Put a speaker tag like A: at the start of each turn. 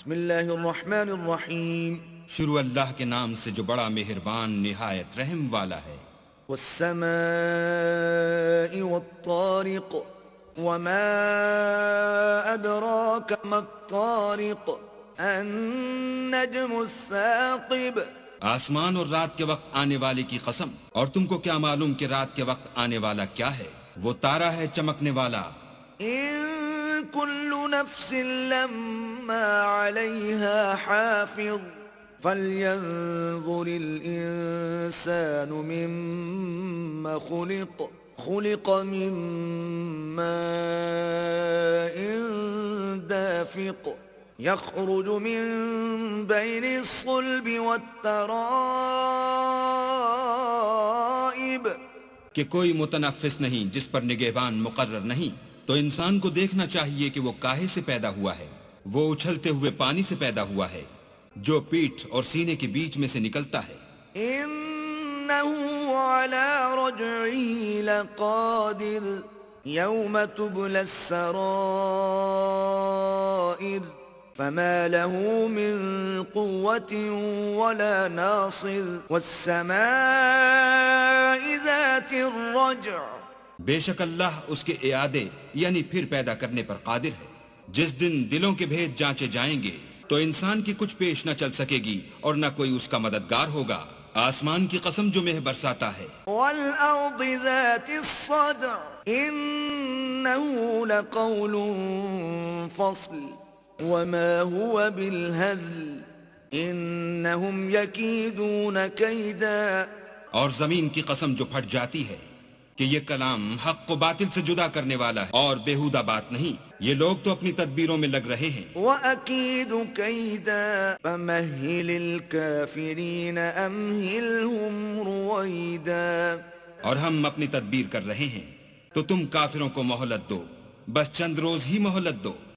A: بسم اللہ الرحمن الرحیم
B: شروع اللہ کے نام سے جو بڑا مہربان نہایت رحم والا ہے۔
A: والسماء والطارق وما أدراك ما الطارق النجم الثاقب۔
B: آسمان اور رات کے وقت آنے والے کی قسم، اور تم کو کیا معلوم کہ رات کے وقت آنے والا کیا ہے؟ وہ تارا ہے چمکنے والا۔
A: إن كل نفس لما عليها حافظ فلينظر الإنسان مما خلق خلق من ماء دافق يخرج من بين الصلب والترائب۔
B: کہ کوئی متنفس نہیں جس پر نگہبان مقرر نہیں، تو انسان کو دیکھنا چاہیے کہ وہ کاہے سے پیدا ہوا ہے۔ وہ اچھلتے ہوئے پانی سے پیدا ہوا ہے جو پیٹھ اور سینے کے بیچ میں سے نکلتا ہے۔
A: إنه على رجعه لقادر يوم تبلى السرائر فما له من قوة ولا ناصر والسماء ذات الرجع۔
B: بے شک اللہ اس کے اعادے یعنی پھر پیدا کرنے پر قادر ہے۔ جس دن دلوں کے بھید جانچے جائیں گے تو انسان کی کچھ پیش نہ چل سکے گی اور نہ کوئی اس کا مددگار ہوگا۔ آسمان کی قسم جو مہ برساتا ہے۔
A: والأرض ذات الصدع إنه لقول فصل وما هو بالهزل إنهم يكيدون كيدا۔
B: اور زمین کی قسم جو پھٹ جاتی ہے کہ یہ کلام حق و باطل سے جدا کرنے والا ہے اور بیہودہ بات نہیں، یہ لوگ تو اپنی تدبیروں میں لگ رہے ہیں۔
A: وَأَكِيدُ كَيْدًا فَمَهِّلِ الْكَافِرِينَ أَمْهِلْهُمْ رُوَيْدًا۔
B: اور ہم اپنی تدبیر کر رہے ہیں تو تم کافروں کو مہلت دو، بس چند روز ہی مہلت دو۔